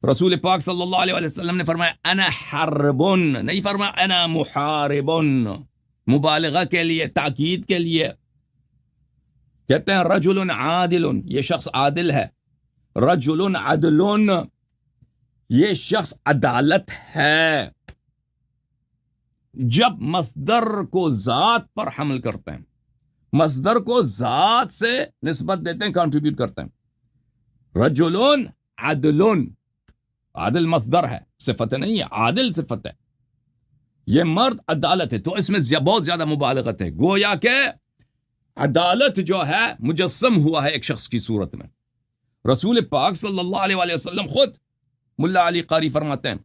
رسول پاک صلی اللہ علیہ وسلم نے فرمایا انا حربن، نہیں فرمایا انا محاربن، مبالغہ کے لیے، تاکید کے لیے. کہتے ہیں رجل عادل، یہ شخص عادل ہے. رجل عدل، یہ شخص عدالت ہے. جب مصدر کو ذات پر حمل کرتے ہیں، مصدر کو ذات سے نسبت دیتے ہیں، کنٹریبیوٹ کرتے ہیں. رجل عدل، عادل مصدر ہے، صفت نہیں ہے، عادل صفت ہے. یہ مرد عدالت ہے، تو اس میں بہت زیادہ مبالغت ہے. گویا کہ عدالت جو ہے مجسم ہوا ہے ایک شخص کی صورت میں. رسول پاک صلی اللہ علیہ وآلہ وسلم خود، ملا علی قاری فرماتے ہیں،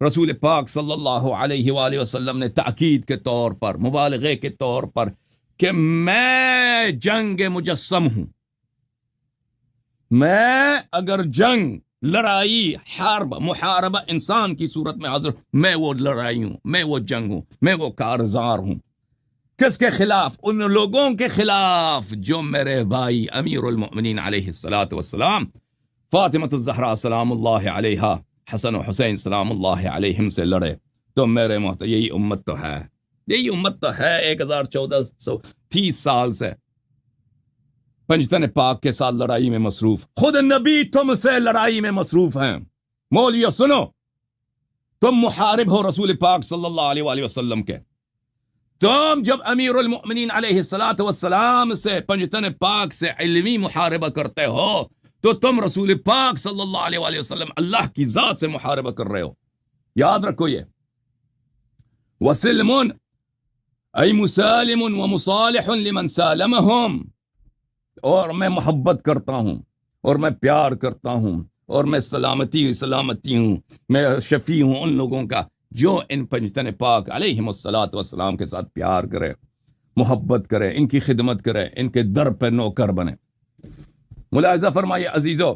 رسول پاک صلی اللہ علیہ وآلہ وسلم نے تاکید کے طور پر، مبالغے کے طور پر، کہ میں جنگ مجسم ہوں. میں اگر جنگ، لڑائی، حرب، محاربہ انسان کی صورت میں حاضر، میں وہ لڑائی ہوں، میں وہ جنگ ہوں، میں وہ کارزار ہوں. کس کے خلاف؟ ان لوگوں کے خلاف جو میرے بھائی امیر المؤمنین علیہ الصلاۃ والسلام، فاطمۃ الزہرا سلام اللہ علیہا، حسن و حسین سلام اللہ علیہم سے لڑے. تو میرے محترم یہی امت تو ہے، یہی امت تو ہے 1430 سال سے پنجتن پاک کے ساتھ لڑائی میں مصروف. خود نبی تم سے لڑائی میں مصروف ہیں. مولویو سنو، تم محارب ہو رسول پاک صلی اللہ علیہ وآلہ وسلم کے. تم جب امیر المؤمنین علیہ الصلاۃ والسلام سے، پنجتن پاک سے علمی محاربہ کرتے ہو، تو تم رسول پاک صلی اللہ علیہ وآلہ وسلم، اللہ کی ذات سے محاربہ کر رہے ہو. یاد رکھو یہ. وسلم ای مسالم ومصالح لمن سالمہم، اور میں محبت کرتا ہوں، اور میں پیار کرتا ہوں، اور میں سلامتی ہوں، میں شفیع ہوں ان لوگوں کا جو ان پنجتن پاک علیہم الصلاۃ والسلام کے ساتھ پیار کرے، محبت کرے، ان کی خدمت کرے، ان کے در پہ نوکر بنے. ملاحظہ فرمائیے عزیزو،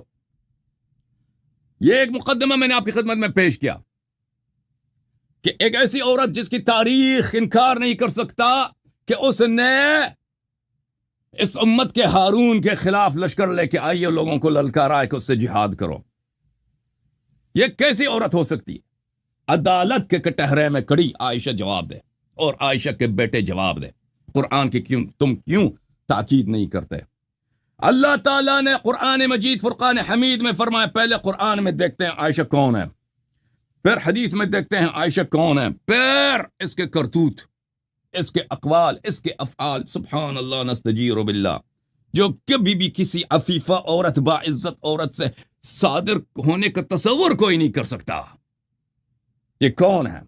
یہ ایک مقدمہ میں نے آپ کی خدمت میں پیش کیا کہ ایک ایسی عورت جس کی تاریخ انکار نہیں کر سکتا کہ اس نے اس امت کے ہارون کے خلاف لشکر لے کے آئی اور لوگوں کو للکارا کہ اس سے جہاد کرو. یہ کیسی عورت ہو سکتی ہے؟ عدالت کے کٹہرے میں کڑی عائشہ جواب دے، اور عائشہ کے بیٹے جواب دے. قرآن کی تم کیوں تاکید نہیں کرتے؟ اللہ تعالیٰ نے قرآن مجید فرقان حمید میں فرمایا، پہلے قرآن میں دیکھتے ہیں عائشہ کون ہے، پھر حدیث میں دیکھتے ہیں عائشہ کون ہے، پھر اس کے کرتوت، اس کے اقوال، اس کے افعال. سبحان اللہ نستجیر باللہ. جو کبھی بھی کسی عفیفہ عورت، باعزت عورت سے صادر ہونے کا تصور کوئی نہیں کر سکتا. یہ کون ہے؟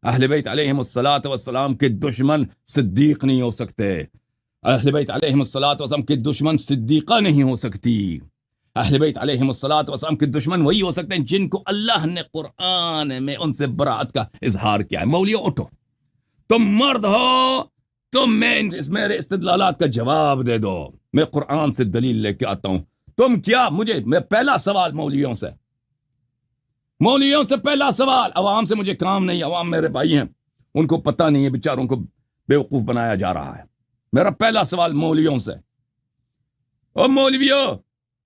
اہل بیت علیہم الصلاۃ والسلام کے دشمن صدیق نہیں ہو سکتے. اہل بیت علیہم الصلاۃ والسلام کے دشمن صدیقہ نہیں ہو سکتی. اہل بیت علیہم الصلاۃ والسلام کے دشمن وہی ہو سکتے ہیں جن کو اللہ نے قرآن میں ان سے برات کا اظہار کیا ہے. مولیو اٹھو، تم مرد ہو، تم میرے استدلالات کا جواب دے دو. میں قرآن سے دلیل لے کے آتا ہوں. تم کیا میں پہلا سوال مولویوں سے پہلا سوال، عوام سے مجھے کام نہیں، عوام میرے بھائی ہیں، ان کو پتہ نہیں ہے، بیچاروں کو بیوقوف بنایا جا رہا ہے. میرا پہلا سوال مولویوں سے، او مولویو،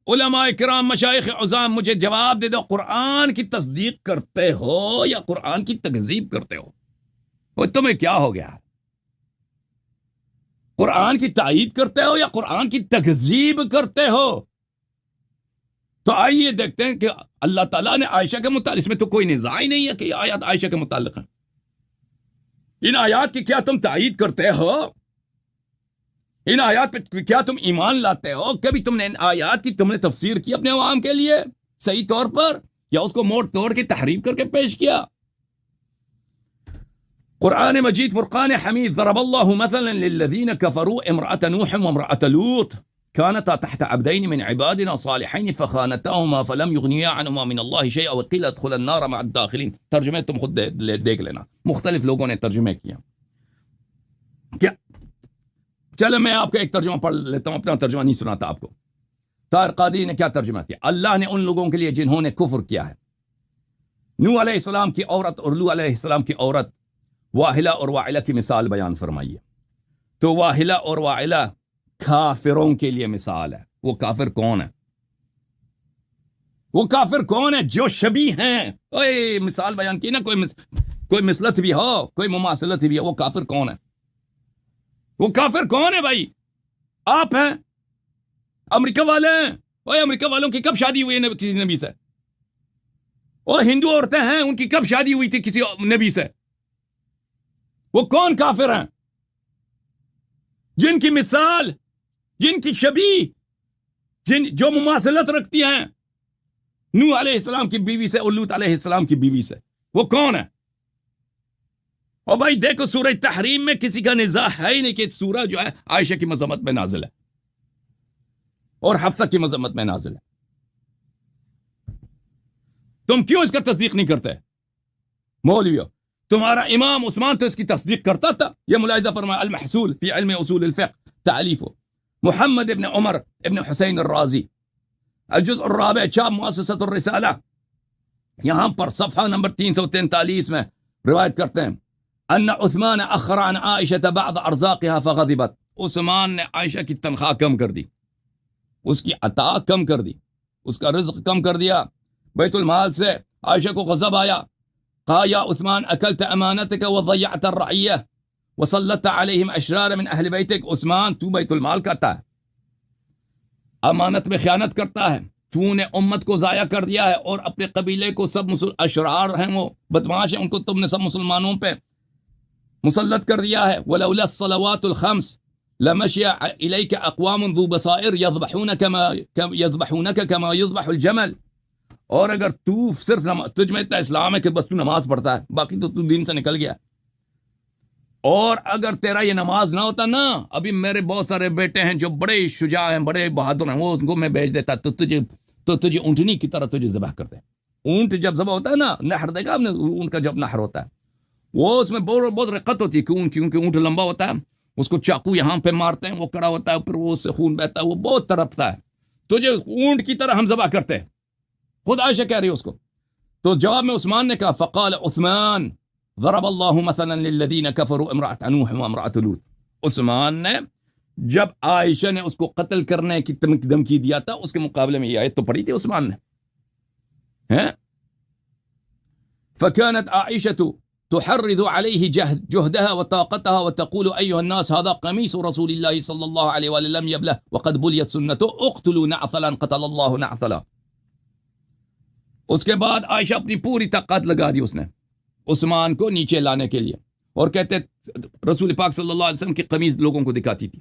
علماء کرام، مشائخ عظام، مجھے جواب دے دو، قرآن کی تصدیق کرتے ہو یا قرآن کی تکذیب کرتے ہو؟ وہ تمہیں کیا ہو گیا؟ قرآن کی تائید کرتے ہو یا قرآن کی تکذیب کرتے ہو؟ تو آئیے دیکھتے ہیں کہ اللہ تعالیٰ نے عائشہ کے متعلق، اس میں تو کوئی نزاع ہی نہیں ہے کہ یہ آیات عائشہ کے متعلق ہیں. ان آیات کی کیا تم تائید کرتے ہو؟ ان آیات پہ کیا تم ایمان لاتے ہو؟ کبھی تم نے ان آیات کی تم نے تفسیر کی اپنے عوام کے لیے صحیح طور پر، یا اس کو موڑ توڑ کے تحریف کر کے پیش کیا؟ قرآن مجید فرقان حمید، ضرب اللہ مثلا للذین کفروا امرأة نوح وامرأة لوط كانتا تحت عبدين من عبادنا صالحين فخانتاهما فلم يغنيا عنهما من الله شيئا وقيل ادخلا النار مع الداخلين. ترجمے تم خود دیکھ لینا، مختلف لوگوں نے ترجمے کیا. کیا چلو میں آپ کا ایک ترجمہ پڑھ لیتا ہوں، اپنا ترجمہ نہیں سناتا آپ کو. طاہر قادری نے کیا ترجمہ کیا؟ اللہ نے ان لوگوں کے لیے جنہوں نے کفر کیا ہے، نوح علیہ السلام کی عورت اور لوط علیہ السلام کی عورت، واہلہ اور واعلہ کی مثال بیان فرمائیے. تو واہلہ اور واعلہ کافروں کے لیے مثال ہے. وہ کافر کون ہے؟ وہ کافر کون ہے؟ جو شبیہ ہیں. اوے مثال بیان کی نا, کوئی مثلت بھی ہو, کوئی مماثلت بھی ہو, وہ کافر کون ہے؟ وہ کافر کون ہے بھائی؟ آپ ہیں, امریکہ والے ہیں. اوے امریکہ والوں کی کب شادی ہوئی ہے کسی نبی سے؟ اور ہندو عورتیں ہیں, ان کی کب شادی ہوئی تھی کسی نبی سے؟ وہ کون کافر ہیں؟ جن کی مثال, جن کی شبیہ, جو مماثلت رکھتی ہیں نوح علیہ السلام کی بیوی سے اور لوط علیہ السلام کی بیوی سے, وہ کون ہے؟ اور بھائی دیکھو سورہ تحریم میں کسی کا نزاع ہے ہی نہیں کہ سورہ جو ہے عائشہ کی مذمت میں نازل ہے اور حفصہ کی مذمت میں نازل ہے. تم کیوں اس کا تصدیق نہیں کرتے مولویو؟ تمہارا امام عثمان تو اس کی تصدیق کرتا تھا. یہ ملاحظہ فرمایا المحصول فی علم اصول الفقہ تعلیف محمد ابن عمر ابن حسین الرازی, الجزء الرابع, چاپ مؤسسۃ الرسالہ, یہاں پر صفحہ نمبر 343 میں روایت کرتے ہیں ان عثمان اخر عن عائشہ بعض ارزاقها فغضبت. عثمان نے عائشہ کی تنخواہ کم کر دی, اس کی عطا کم کر دی, اس کا رزق کم کر دیا بیت المال سے. عائشہ کو غضب آیا. کہا یا عثمان اکلت امانتک وضیعت الرعیہ وسلطت علیہم اشرار من اہل بیتک. عثمان تو بیت المال کھاتا ہے, امانت میں خیانت کرتا ہے, تو نے امت کو ضائع کر دیا ہے اور اپنے قبیلے کو سب اشرار ہیں, وہ بدمعاش ہیں, ان کو تم نے سب مسلمانوں پہ مسلط کر دیا ہے. ولولا الصلوات الخمس لمشی الیک اقوام ذو بصائر یذبحونک کما یذبح الجمل. اور اگر تو صرف تجھ میں اتنا اسلام ہے کہ بس تو نماز پڑھتا ہے, باقی تو دین سے نکل گیا. اور اگر تیرا یہ نماز نہ ہوتا نا, ابھی میرے بہت سارے بیٹے ہیں جو بڑے شجاع ہیں, بڑے بہادر ہیں, وہ ان کو میں بھیج دیتا تو تجھے اونٹنی کی طرح تجھے ذبح کرتے. اونٹ جب ذبح ہوتا ہے نا, نہر دے گا آپ نے, اونٹ کا جب نہر ہوتا ہے وہ اس میں بہت رقت ہوتی ہے, کیونکہ اونٹ لمبا ہوتا ہے, اس کو چاقو یہاں پہ مارتے ہیں, وہ کڑا ہوتا ہے, پھر وہ اس سے خون بہتا ہے, وہ بہت تڑپتا ہے. تجھے اونٹ کی طرح ہم ذبح کرتے ہیں. خود عائشہ کہہ رہی ہے اس کو. تو جواب میں عثمان نے کہا فقال عثمان ضرب اللہ مثلا للذین کفروا امرأۃ نوح وامرأۃ لوط. عثمان نے جب عائشہ نے اس کو قتل کرنے کی دھمکی دیا تھا, اس کے مقابلے میں یہ آیت تو پڑھی تھی عثمان نے. فكانت عائشة تحرض عليه جهدها وطاقتها وتقول أيها الناس هذا قميص رسول الله صلى الله عليه وسلم يبله وقد بليت سنته اقتلوا نعثلا قتل الله نعثلا. اس کے بعد عائشہ اپنی پوری طاقت لگا دی اس نے عثمان کو نیچے لانے کے لیے, اور کہتے رسول پاک صلی اللہ علیہ وسلم کی قمیض لوگوں کو دکھاتی تھی.